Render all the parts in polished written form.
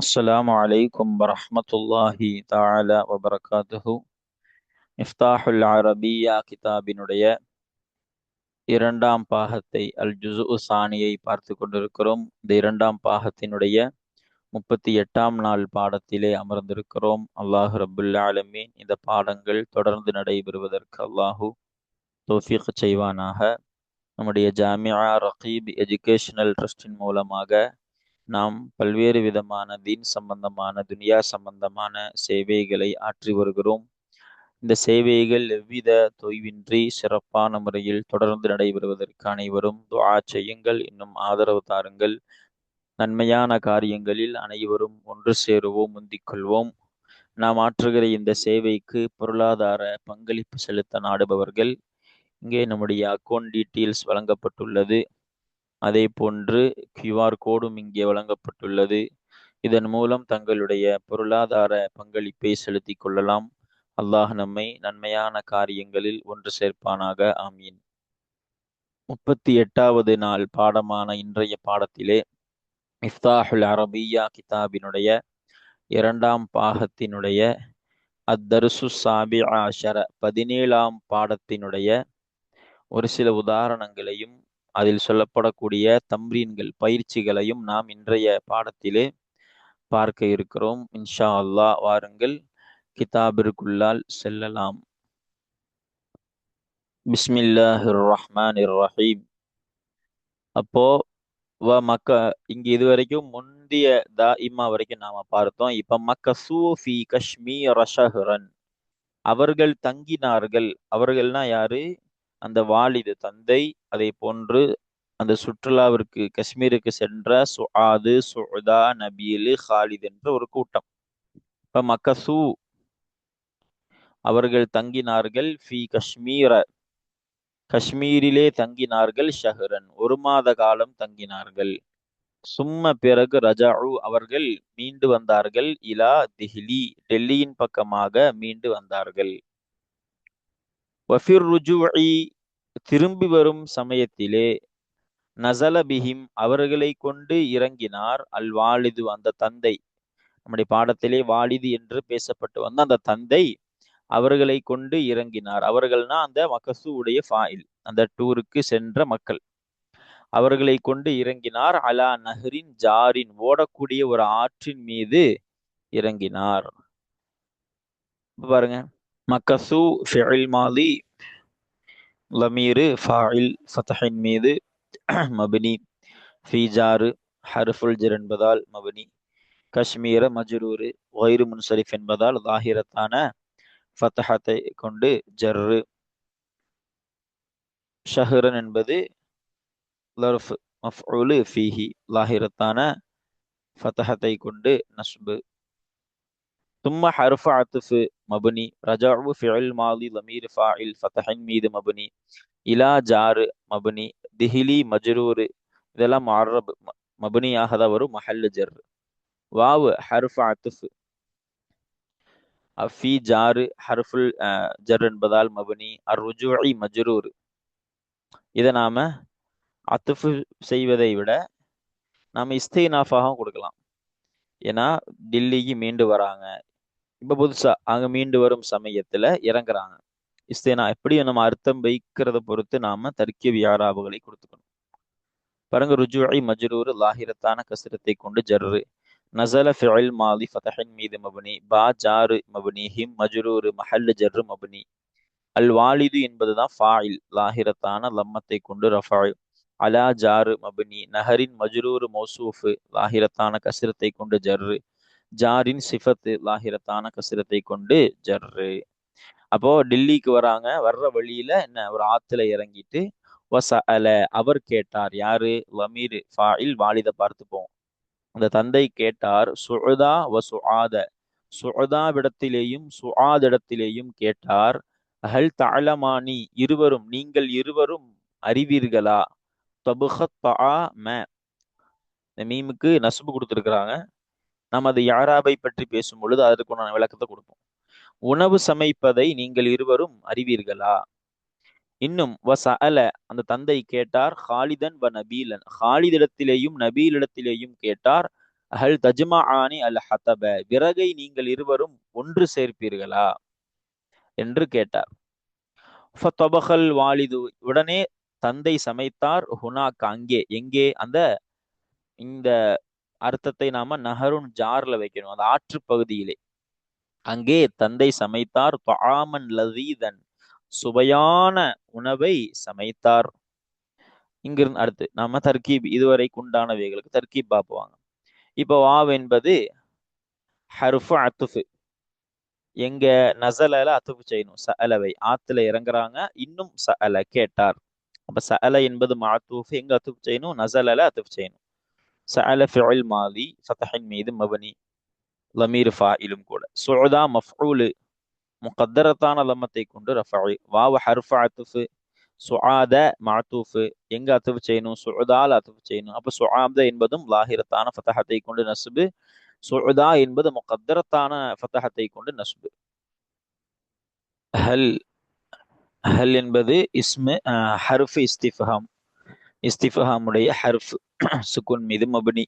அஸ்ஸலாமு அலைக்கும் வரஹ்மத்துல்லாஹி தஆலா வபரகாத்துஹு. மிஃப்தாஹுல் அரபிய்யா கிதாபினுடைய இரண்டாம் பாகத்தை அல் ஜுஸ்உ சானியை பார்த்து கொண்டிருக்கிறோம். இந்த இரண்டாம் பாகத்தினுடைய 38ஆம் நாள் பாடத்திலே அமர்ந்திருக்கிறோம். அல்லாஹ் ரப்புல் ஆலமீன் இந்த பாடங்கள் தொடர்ந்து நடைபெறுவதற்கு அல்லாஹு தௌஃபீக் செய்வானாக. நம்முடைய ஜாமியா ரகீப் எஜுகேஷனல் ட்ரஸ்டின் மூலமாக நாம் பல்வேறு விதமான தீன் சம்பந்தமான துனியா சம்பந்தமான சேவைகளை ஆற்றி வருகிறோம். இந்த சேவைகள் எவ்வித தொய்வின்றி சிறப்பான முறையில் தொடர்ந்து நடைபெறுவதற்கு அனைவரும் துஆ செய்யுங்கள், இன்னும் ஆதரவு தாருங்கள். நன்மையான காரியங்களில் அனைவரும் ஒன்று சேருவோம், முந்திக் கொள்வோம். நாம் ஆற்றுகிற இந்த சேவைக்கு பொருளாதார பங்களிப்பு செலுத்த நாடுபவர்கள் இங்கே நம்முடைய அக்கௌண்ட் டீட்டெயில்ஸ் வழங்கப்பட்டுள்ளது. அதே போன்று QR கோடும் இங்கே வழங்கப்பட்டுள்ளது. இதன் மூலம் தங்களுடைய பொருளாதார பங்களிப்பை செலுத்திக் கொள்ளலாம். அல்லாஹ் நம்மை நன்மையான காரியங்களில் ஒன்று சேர்ப்பானாக. ஆமீன். 38வது நாள் பாடமான இன்றைய பாடத்திலே மிஃப்தாஹுல் அரபிய்யா கிதாபினுடைய இரண்டாம் பாகத்தினுடைய அத்தர்சு சாபி ஆஷர 17ஆம் பாடத்தினுடைய ஒரு சில உதாரணங்களையும் அதில் சொல்லப்படக்கூடிய தம்ரீன்கள் பயிற்சிகளையும் நாம் இன்றைய பாடத்திலே பார்க்க இருக்கிறோம். இன்ஷா அல்லாஹ் வாருங்கள் கிதாபிற்குள்ளால் செல்லலாம். பிஸ்மில்லாஹிர் ரஹ்மானிர் ரஹீம். அப்போ இங்க இதுவரைக்கும் முந்திய தாஇமா வரைக்கும் நாம பார்த்தோம். இப்ப மக்கசூ ஃபி கஷ்மீர ஷஹ்ரன், அவர்கள் தங்கினார்கள். அவர்கள்னா யாரு? அந்த வாலிது தந்தை, அதை போன்று அந்த சுற்றுலாவிற்கு காஷ்மீருக்கு சென்ற சுஆது, சுஉதா, நபீலு, ஹாலித் என்ற ஒரு கூட்டம். இப்ப மக்கசூ அவர்கள் தங்கினார்கள், ஃபி காஷ்மீர காஷ்மீரிலே தங்கினார்கள், ஷஹ்ரன் ஒரு மாத காலம் தங்கினார்கள். சும்ம பிறகு ரஜஉ அவர்கள் மீண்டு வந்தார்கள், இலா திஹ்லி டெல்லியின் பக்கமாக மீண்டு வந்தார்கள். வஃபிர் ருஜூஇ திரும்பி வரும் சமயத்திலே நசல பிஹிம் அவர்களை கொண்டு இறங்கினார், அல் வாலிது அந்த தந்தை. நம்முடைய பாடத்திலே வாலிது என்று பேசப்பட்டு வந்த அந்த தந்தை அவர்களை கொண்டு இறங்கினார். அவர்கள்னா அந்த மக்கசு உடைய ஃபாயில், அந்த டூருக்கு சென்ற மக்கள். அவர்களை கொண்டு இறங்கினார், அலா நஹ்ரின் ஜாரின் ஓடக்கூடிய ஒரு ஆற்றின் மீது இறங்கினார். பாருங்க, மக்கசு ஃபிஇல் மாலி, லமீரு ஃபாயில் ஃபத்ஹின் மீது மப்னி, ஃபி ஜாரு ஹர்ஃபுல் ஜர் என்பதால் மப்னி, காஷ்மீர மஜ்ரூரு கைரு முன்சரிஃப் என்பதால் லாஹிரத்தான ஃபத்ஹத்தை கொண்டு ஜர்ரு. ஷஹ்ரன் என்பது லர்ஃப் மஃஊலு ஃபீஹி லாஹிரத்தான ஃபத்ஹத்தை கொண்டு நஸ்பு. தும்ம ஹர்ஃபு அத்ஃபு மப்னி, ரஜஉ ஃபிஇல் மாலி லமீர் ஃபாயில் ஃபத்ஹின் மீது மப்னி, இலா ஜாரு மப்னி, திஹ்லி மஜ்ரூரு இதெல்லாம் முஅர்ரப் மப்னியாக தான் வரும், மஹல்லு ஜர். வாவ் ஹர்ஃபு அத்ஃப், ஃபி ஜாரு ஹர்ஃபுல் ஜர் என்பதால் மப்னி, அர்ருஜூஇ மஜ்ரூர். இதை நாம அத்ஃபு செய்வதை விட நாம இஸ்தினாஃபாகவும் கொடுக்கலாம். ஏன்னா டில்லிக்கு மீண்டு வராங்க, இப்ப புதுசா அங்க மீண்டு வரும் சமயத்துல இறங்குறாங்க. இஸ்தினா எப்படி நம்ம அர்த்தம் வைக்கிறத பொறுத்து நாம தர்க்கிய வியாராபுகளை கொடுத்துக்கணும். பாருங்க, ருஜூஇ மஜ்ரூர் லாஹிரத்தான கஸ்ரத்தை கொண்டு ஜர்ரு. நஸல ஃபிஇல் மாலி ஃபத்ஹின் மீது மப்னி, பா ஜாரு மப்னி, ஹிம் மஜ்ரூர் மஹல்லு ஜர்ரு மப்னி. அல் வாலிது என்பதுதான் ஃபாயில் லாஹிரத்தான லம்மத்தை கொண்டு ரஃபா. அலா ஜாரு மப்னி, நஹரின் மஜ்ரூர் மௌசூஃப் லாஹிரத்தான கஸ்ரத்தை கொண்டு ஜர்ரு. ஜாரின் சிஃபத்து லாஹிரத்தான கஸ்ரத்தை கொண்டு ஜர்ரு. அப்போ டெல்லிக்கு வராங்க, வர்ற வழியில என்ன ஒரு ஆத்துல இறங்கிட்டு வசஅல அவர் கேட்டார். யாரு? லமீர் ஃபாயில் வாலித பார்த்துப்போம். அந்த தந்தை கேட்டார், சுஉதா வ சுஆத, சுஆதாவிடத்திலேயும் சுஆதிடத்திலேயும் கேட்டார். ஹல் தஅலமானி இருவரும், நீங்கள் இருவரும் அறிவீர்களா? தபுகத் தஆம, இந்த மீமுக்கு நஸ்பு கொடுத்திருக்கிறாங்க. நம்ம அது யாராபை பற்றி பேசும் பொழுது அதற்குண்டான விளக்கத்தை கொடுப்போம். உணவு சமைப்பதை நீங்கள் இருவரும் அறிவீர்களா? இன்னும் வசஅல அந்த தந்தை கேட்டார், ஹாலிதன் வ நபீலன், ஹாலிதிடத்திலேயும் நபீலிடத்திலேயும் கேட்டார். ஹல் தஜ்மஆனி அல் ஹதப, விறகை நீங்கள் இருவரும் ஒன்று சேர்ப்பீர்களா என்று கேட்டார். ஃபதபகல் வாலிது, உடனே தந்தை சமைத்தார். ஹுனாக், அங்கே, எங்கே, அந்த, இந்த அர்த்தத்தை நாம நஹருன் ஜார்ல வைக்கணும், அந்த ஆற்று பகுதியிலே. அங்கே தந்தை சமைத்தார். தஆமன் லதீதன், சுவையான உணவை சமைத்தார். இங்கிருந்து அடுத்து நாம தர்கீப், இதுவரைக்கு உண்டானவைகளுக்கு தர்கீப் பார்ப்போம். இப்போ வாவ் என்பது ஹர்ஃபு அத்துஃபு. எங்க நஸலல அத்துஃபு செய்யணும். சஅலவை, ஆத்துல இறங்குறாங்க, இன்னும் சஅல கேட்டார். அப்ப சஅல என்பது மஅத்தூஃப், எங்க அத்துஃபு செய்யணும், நஸலல அத்துஃபு செய்யணும். சஅல ஃபிஇல் மாதி, ஃபத்ஹின் மீது மபனி, லமீர் ஃபாயிலும் கூட. சுஅதா மஃஊல், முகத்தரத்தான லம்மத்தை கொண்டு ரஃபஇ. வாவ் ஹர்ஃபு அத்துஃபு, சுஆத மஅத்தூஃப், எங்க அத்துஃபு செய்யணும், சுஅதால அத்துஃபு செய்யணும். அப்ப சுஆத என்பதும் லாஹிரத்தான ஃபத்ஹத்தை கொண்டு நஸ்பு, சுஅதா என்பது முகத்தரத்தான ஃபத்ஹத்தை கொண்டு நஸ்பு. ஹல், ஹல் என்பது இஸ்மு ஹர்ஃப் இஸ்திஃப்ஹாம், இஸ்திஃப்ஹாமுடைய ஹர்ஃப், சுக்குன் மீது மப்னி.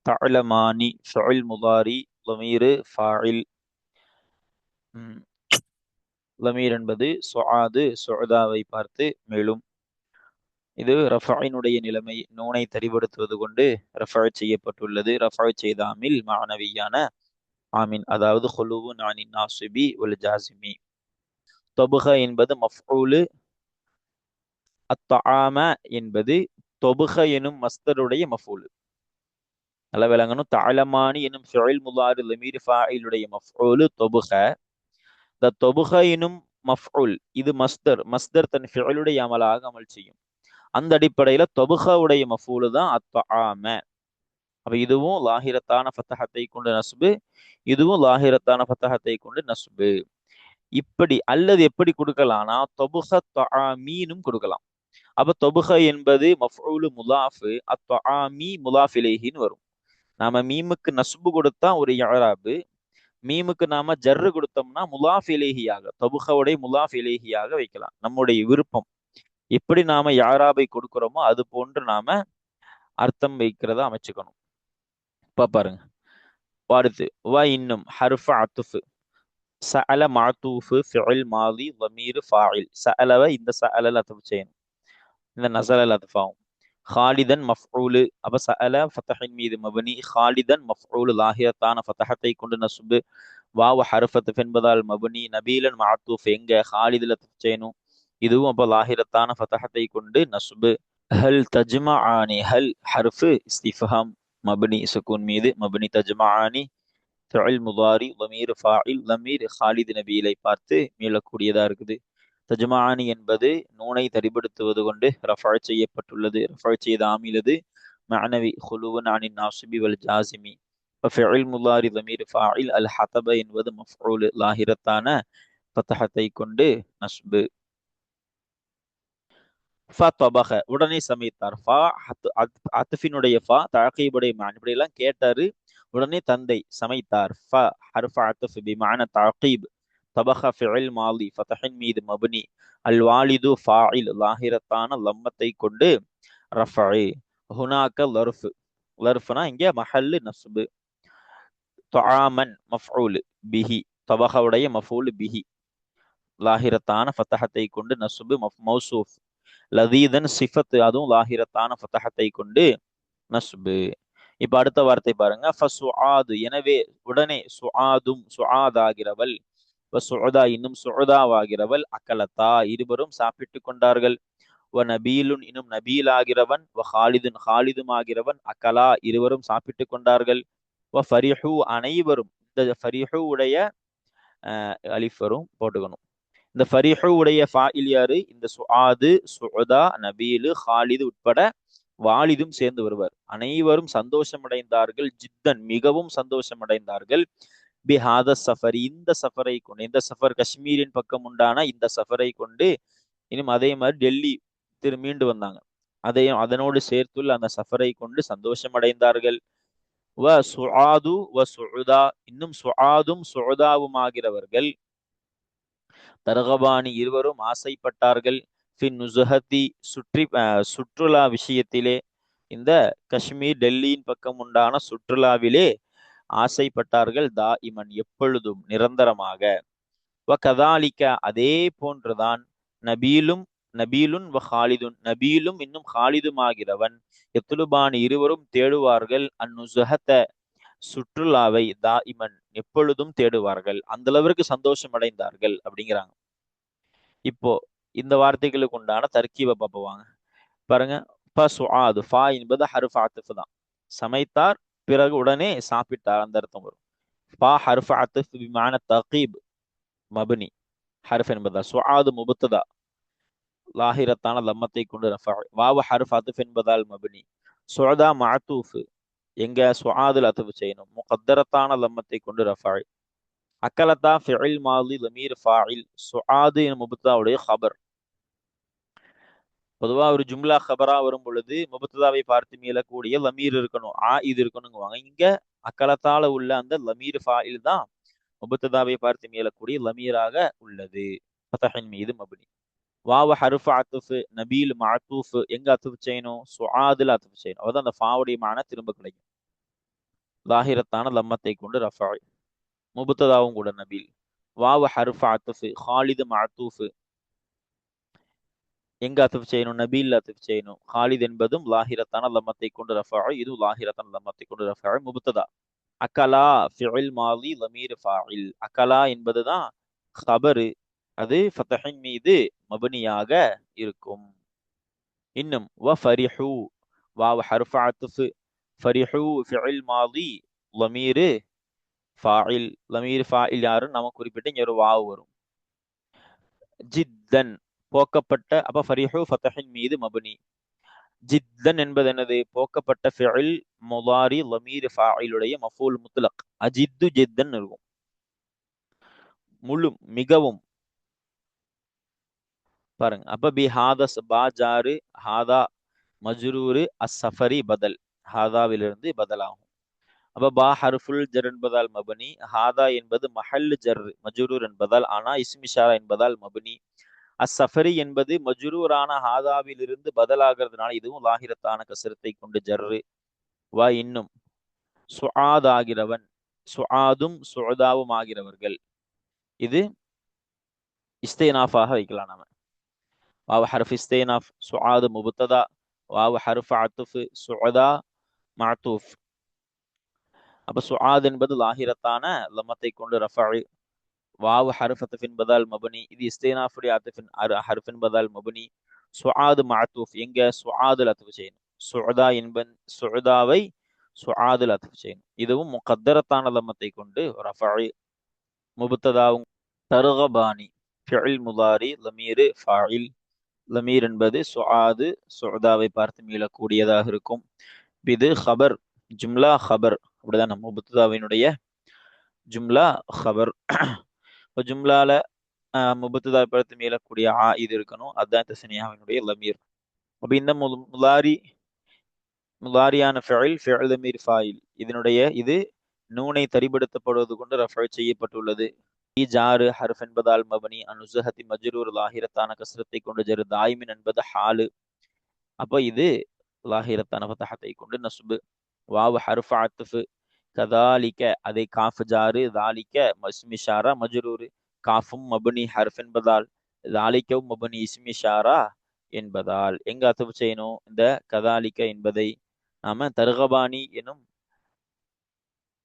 தஅலமானி ஃபிஇல் முதாரி, லமீர் ஃபாயில். லமீர் என்பது சுஆது, சுஅதாவை பார்த்து. மேலும் இது ரஃபஇனுடைய நிலைமை, நூனை தரிபடுத்துவது கொண்டு ரஃபஅ செய்யப்பட்டுள்ளது. ரஃபஅ செய்த ஆமில் மஅனவியான ஆமீன், அதாவது ஹுலுவு நானின் நாசிபி வல் ஜாசிமி. தொபுக என்பது மஃஊலு, அத்தஆம என்பது தொபுக எனும் மஸ்தருடைய மஃஊல். நல்ல விளங்கணும். தஅலமானி எனும் ஃபிஇல் முதாரி லமீர் ஃபாயிலுடைய மஃஊல் தொபுக. இந்த தொபுக எனும் மஃஊல் இது மஸ்தர், மஸ்தர் தன் ஃபிஇலுடைய அமலாக அமல் செய்யும். அந்த அடிப்படையில தொபுகவுடைய மஃஊல் தான் அத்தஆம. அப்ப இதுவும் லாஹிரத்தான ஃபத்ஹத்தை கொண்டு நஸ்பு, இதுவும் லாஹிரத்தான ஃபத்ஹத்தை கொண்டு நஸ்பு. இப்படி அல்லது எப்படி கொடுக்கலாம்னா தொபுக தஆமீனும் கொடுக்கலாம். அப்ப தொபுக என்பது மஃஊலு முலாஃப், அத்தஆமி முலாஃப் இலைஹின்னு வரும். நாம மீமுக்கு நஸ்பு கொடுத்தா ஒரு இஅராபு, மீமுக்கு நாம ஜர்ரு கொடுத்தோம்னா முலாஃப் இலைஹியாக, தொபுகவுடைய முலாஃப் இலைஹியாக வைக்கலாம். நம்முடைய விருப்பம். எப்படி நாம இஅராபை கொடுக்கிறோமோ அது போன்று நாம அர்த்தம் வைக்கிறத அமைச்சுக்கணும். பாருங்க. அடுத்து வ இன்னும் ஹர்ஃப் அத்துஃப். சஅல மஅத்தூஃப், ஃபிஇல் மாதி, லமீர் ஃபாயில். சஅலவ இந்த சஅலல அத்துஃப் செய்யணும், இந்த நஸலல அத்துஃபாகும். ஹாலிதன் மஃஊல், அப்ப சஅல ஃபத்ஹின் மீது மப்னி, ஹாலிதன் மஃஊல் லாஹிரத்தான ஃபத்ஹத்தை கொண்டு நஸ்பு. வாவ் ஹர்ஃப் அத்ஃப் என்பதால் மப்னி. நபீலன் மஅத்தூஃப், எங்க ஹாலிதுல அத்துஃப் செய்யணும், இதுவும் அப்ப லாஹிரத்தான ஃபத்ஹத்தை கொண்டு நஸ்பு. ஹல் தஜ்மஆனி, ஹல் ஹர்ஃப் இஸ்திஃப்ஹாம் மப்னி, சுக்கூன் மீது மப்னி. தஜ்மஆனி ஃபிஇல் முதாரி, லமீர் ஃபாயில், லமீர் ஹாலித் நபியிலை பார்த்து மீளக்கூடியதா இருக்குது. தஜ்மஆனி என்பது நூனை தரிபடுத்துவது கொண்டு ரஃபஅ செய்யப்பட்டுள்ளது. ரஃபஅ செய்த ஆமிலது மஅனவி, ஹுலுவன் அனின் நாசிபி வல் ஜாசிமி. ஃபிஇல் முதாரி லமீர் ஃபாயில், அல் ஹதப என்பது மஃஊல் லாஹிரத்தான ஃபத்ஹத்தை கொண்டு நஸ்பு. ஃபதபக, உடனே சமைத்தார். ஃபா அத்ஃபினுடைய ஃபா, தஅகீபுடைய மான், இப்படி எல்லாம் கேட்டாரு. உடனே தந்தை சமைத்தார். ஃப ஹர்ஃப் அத்ஃப் பிமஅன தஅகீப். தபக ஃபிஇல் மாலி, ஃபத்ஹின் மீது மப்னி. அல் வாலிது ஃபாயில், லாஹிரத்தான லம்மத்தை கொண்டு ரஃபஇ. ஹுனாக லர்ஃப், லர்ஃப்னா இங்க மஹல்லு நஸ்பு. தஆமன் மஃஊல் பிஹி, தபகவுடைய மஃஊல் பிஹி, லாஹிரத்தான ஃபத்ஹத்தை கொண்டு நஸ்பு. மௌசூஃப். லதீதன் சிஃபத், அதுவும் லாஹிரத்தான ஃபத்ஹத்தை கொண்டு நஸ்பு. இப்ப அடுத்த வார்த்தை பாருங்க. ஃபசுஆது, எனவே உடனே. சுஆதும், சுஆதாகிறவள். வசுஉதா, இன்னும் சுஉதாவாகிறவள். அக்கலத்தா, இருவரும் சாப்பிட்டு கொண்டார்கள். வ நபீலுன், இன்னும் நபீல் ஆகிறவன். வ ஹாலிதுன், ஹாலிதும் ஆகிறவன். அக்கலா, இருவரும் சாப்பிட்டு கொண்டார்கள். வ ஃபரிஹு, அனைவரும். இந்த ஃபரிஹு உடைய அலிஃப் வரும், போட்டுக்கணும். இந்த ஃபரிஹு உடைய ஃபாயில் யாரு, இந்த சுஆது, சுஉதா, நபீலு, ஹாலிது உட்பட வாலிதும் சேர்ந்து வருவார். அனைவரும் சந்தோஷமடைந்தார்கள். ஜித்தன், மிகவும் சந்தோஷமடைந்தார்கள். பிஹாத சஃபரி, இந்த சஃபரை கொண்டு. இந்த சஃபர் காஷ்மீரின் பக்கம் உண்டான இந்த சஃபரை கொண்டு. இன்னும் அதே மாதிரி டெல்லி மீண்டு வந்தாங்க, அதையும் அதனோடு சேர்த்துள்ள அந்த சஃபரை கொண்டு சந்தோஷமடைந்தார்கள். வ சுஆது வ சுஉதா, இன்னும் சுஆதும் சுஉதாவும் ஆகிறவர்கள். தர்கபானி, இருவரும் ஆசைப்பட்டார்கள். ஃபின் நுஸஹதி, சுற்றுலா விஷயத்திலே. இந்த காஷ்மீர் டெல்லியின் பக்கம் உண்டான சுற்றுலாவிலே ஆசைப்பட்டார்கள் தாயிமன் எப்பொழுதும் நிரந்தரமாக. கதாலிக்க அதே போன்றுதான் நபீலும் நபீலுன் ஹாலிதுன் நபீலும் இன்னும் ஹாலிதும் ஆகிறவன் எத்துலுபானி இருவரும் தேடுவார்கள் அந்நுசுஹத்த சுற்றுலாவை தாயிமன் எப்பொழுதும் தேடுவார்கள், அந்த அளவிற்கு சந்தோஷம் அடைந்தார்கள் அப்படிங்கிறாங்க. இப்போ இந்த வார்த்தைகளுக்கு உண்டான தர்க்கீபை பார்ப்போம் பாருங்க. சுஆது ஃபா என்பது ஹர்ஃப் ஆத்திஃப் தான். சமைத்தார் பிறகு உடனே சாப்பிட்டார் அந்த அர்த்தம் வரும். ஃபா ஹர்ஃப் ஆத்திஃப் பிமான தகீப் மபனி ஹர்ஃப் என்பதா. சுஆது முபத்ததா லாஹிரத்தான லம்மத்தை கொண்டு ரஃபா. வாவ ஹர்ஃப் ஆத்திஃப் என்பதால் மபனி. சுஅதா மஅதூஃப் எங்க சுஆதுல் அத்ஃப் செய்யணும், முகத்தரத்தான லம்மத்தை கொண்டு ரஃபா. அக்கலத்தா ஃபிஇல் மாலி லமீர் ஃபாயில். சுஆது முபத்ததாவுடைய ஹபர். பொதுவாக ஒரு ஜும்லா ஹபரா வரும் பொழுது முபத்ததாவை பார்த்து மீளக்கூடிய லமீர் இருக்கணும், இது இருக்கணுங்குவாங்க. இங்க அக்கலத்தால உள்ள அந்த லமீர் ஃபாயில் தான் முபத்ததாவை பார்த்து மீளக்கூடிய லமீராக உள்ளது. ஃபதஹின் மீது மப்னி. வாவ ஹர்ஃப் அத்ஃப் நபீல் மஅதூஃப் எங்க அத்ஃப் செய்யணும், சுஆதுல அத்ஃப் செய்யணும். அதான் அந்த ஃபாவுடைய மானா திரும்ப கிடைக்கும். லாஹிரத்தான லம்மத்தை கொண்டு ரஃபா. முபத்ததாவும் கூட நபீல். வாவ ஹர்ஃப் அத்ஃப் ஹாலிது மஅதூஃப் எங்க அத்ஃப் செய்யணும், நபீல் அத்ஃப் செய்யணும். ஹாலித் என்பதும் லாஹிரத்தான லம்மத்தை கொண்டு ரஃபா, இது லாஹிரத்தான லம்மத்தை கொண்டு ரஃபா முபத்ததா. அகலா ஃபிஇல் மாலி லமீர் ஃபாயில். அகலா என்பதுதான் ஹபரு, அது ஃபதஹின் மீது மபனியாக இருக்கும். இன்னும் வ ஃபரிஹு வாவ் ஹர்ஃப் அத்ஃப் ஃபரிஹு ஃபிஇல் மாலி லமீர் ஃபாயில். லமீர் ஃபாயில் யாருன்னு நமக்கு குறிப்பிட்டு இங்க ஒரு வாவ் வரும். ஜித்தன் போக்கப்பட்ட, அப்ப ஃபரிஹு ஃபதஹின் மீது மபனி. ஜித்தன் என்பது என்னது, போக்கப்பட்ட ஃபிஇல் முதாரி லமீர் ஃபாயிலுடைய மஃபூல் முத்லக். அஜித்து ஜித்தன் இருக்கும், முழு மிகவும் பாருங்க. அப்ப பி ஹாதா பா ஜாரு ஹாதா மஜ்ரூரு அஸ்ஸஃபரி பதல், ஹாதாவிலிருந்து பதிலாகும். அப்ப பா ஹர்ஃபுல் ஜர் என்பதால் மபனி, ஹாதா என்பது மஹல் ஜர் மஜ்ரூர் என்பதால் ஆனா இஸ்மிஷாரா என்பதால் மபனி. அஸ்ஸஃபரி என்பது மஜ்ரூரான ஹாதாவிலிருந்து பதிலாகிறதுனால இதுவும் லாஹிரத்தான கசரத்தை கொண்டு ஜர்ரு. வா இன்னும் சுஆத் ஆகிறவன், சுஆதும் சுஅதாவும் ஆகிறவர்கள், இது இஸ்தினாஃபாக வைக்கலாம் நாம. வாவ் ஹர்ஃப் இஸ்தினாஃப் சுஆது முபத்ததா, வாவ் ஹர்ஃப் அத்ஃப் சுஅதா மஅதூஃப். அப்ப சுஆத் என்பது லாஹிரத்தான லம்மத்தை கொண்டு ரஃபா. வாவ் ஹர்ஃப் அத்ஃப் என்பதால் மபனி, இது இஸ்தினாஃபுடைய அத்ஃபின் ஹர்ஃப் என்பதால் மபனி. சுஆது மஅதூஃப் எங்க சுஆதுல் அத்ஃப் செய்யணும். சுஅதா என்பன் சுஅதாவை சுஆதுல் அத்ஃப் செய்யணும், இதுவும் முகத்தரத்தான லம்மத்தை கொண்டு ரஃபா. முபத்ததாவும் தர்கபானி ஃபிஇல் முதாரி லமீர் ஃபாயில். லமீர் என்பது சுஆது சுஅதாவை பார்த்து மீளக்கூடியதாக இருக்கும். இது ஹபர், ஜும்லா ஹபர், அப்படிதான் நம்ம முபத்ததாவினுடைய ஜும்லா ஹபர். இப்போ ஜும்லால முபத்ததாவை பார்த்து மீளக்கூடிய இது இருக்கணும், அதுதான் தஸ்னியாவினுடைய லமீர். அப்ப இந்த முலாரியான ஃபிஇல் லமீர் ஃபாயில், இதனுடைய இது நூனை தரிபடுத்தப்படுவது கொண்டு ரஃபா செய்யப்பட்டுள்ளது. ஜாரு ஹர்ஃப் என்பதால் மபனி, அனுசுஹத்தி மஜ்ரூர் லாஹிரத்தான கஸ்ரத்தை கொண்டு ஜரு, தாயிமின் என்பது ஹாலு, அப்ப இது லாஹிரத்தான ஃபதஹத்தை கொண்டு நஸ்பு. வாவ் ஹர்ஃப் அத்ஃப் கதாலிக்க அதை காஃப் ஜாரு, தாலிக்க இஸ்மிஷாரா மஜ்ரூர், காஃபும் மபனி ஹர்ஃப் என்பதால், தாலிக்கவும் மபனி இஸ்மிஷாரா என்பதால் எங்க அத்ஃப் செய்யணும், இந்த கதாலிக்க என்பதை நாம தர்கபானி எனும்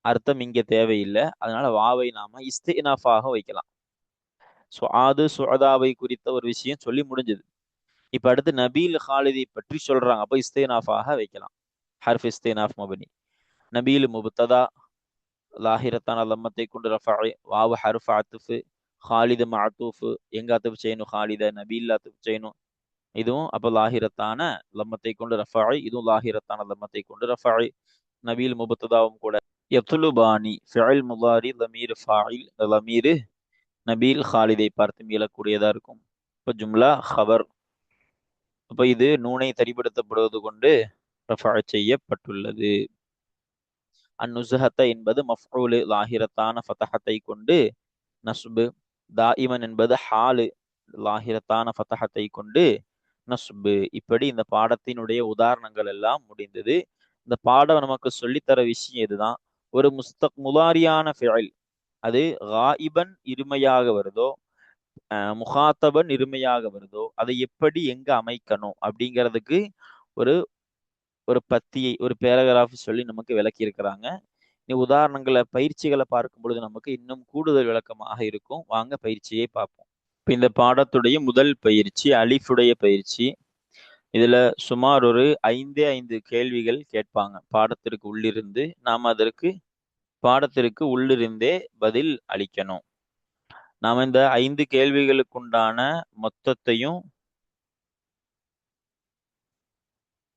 அர்த்தம் இங்க தேவையில்லை, அதனால வாவை நாம இஸ்தினாஃபாக வைக்கலாம். சுஆது சுஅதாவை குறித்த ஒரு விஷயம் சொல்லி முடிஞ்சது. இப்ப அடுத்து நபீல் ஹாலிதை பற்றி சொல்றாங்க, அப்ப இஸ்தினாஃபாக வைக்கலாம். ஹர்ஃப் இஸ்தினாஃப் மபனி. நபீல் முபத்ததா லாஹிரத்தான லம்மத்தை கொண்டு ரஃபா. வாவ் ஹர்ஃப் அத்ஃப் ஹாலிது மஅதூஃப் எங்க அத்ஃப் செய்யணும், ஹாலித நபீல் அத்ஃப் செய்யணும், இதுவும் அப்ப லாஹிரத்தான லம்மத்தை கொண்டு ரஃபா, இதுவும் லாஹிரத்தான லம்மத்தை கொண்டு ரஃபா. நபீல் முபத்ததாவும் கூட. யத்லுபானி ஃபிஇல் முதாரி லமீர் ஃபாயில், லமீர் நபீல் ஹாலிதை பார்த்து மீளக்கூடியதா இருக்கும். இப்போ ஜும்லா ஹபர், அப்ப இது நூனை தரிபடுத்தப்படுவது கொண்டு ரஃபா செய்யப்பட்டுள்ளது. அந்நுசுஹத்த என்பது மஃஊல் லாஹிரத்தான ஃபதஹத்தை கொண்டு நஸ்பு. தாயிமன் என்பது ஹாலு லாஹிரத்தான ஃபதஹத்தை கொண்டு நஸ்பு. இப்படி இந்த பாடத்தினுடைய உதாரணங்கள் எல்லாம் முடிந்தது. இந்த பாடம் நமக்கு சொல்லித்தர விஷயம் இதுதான். ஒரு முலாரியான ஃபிஅல் அது காயிபன் இருமையாக வருதோ, முகாத்தபன் இருமையாக வருதோ, அதை எப்படி எங்க அமைக்கணும் அப்படிங்கிறதுக்கு ஒரு ஒரு பத்தியை ஒரு பேராகிராஃப் சொல்லி நமக்கு விளக்கி இருக்கிறாங்க. உதாரணங்களை பயிற்சிகளை பார்க்கும் பொழுது நமக்கு இன்னும் கூடுதல் விளக்கமாக இருக்கும். வாங்க பயிற்சியை பார்ப்போம். இப்ப இந்த பாடத்துடைய முதல் பயிற்சி அலிஃபுடைய பயிற்சி. இதுல சுமார் ஒரு 5 கேள்விகள் கேட்பாங்க. பாடத்திற்கு உள்ளிருந்து நாம் அதற்கு பாடத்திற்கு உள்ளிருந்தே பதில் அளிக்கணும். நாம் இந்த 5 கேள்விகளுக்குண்டான மொத்தத்தையும்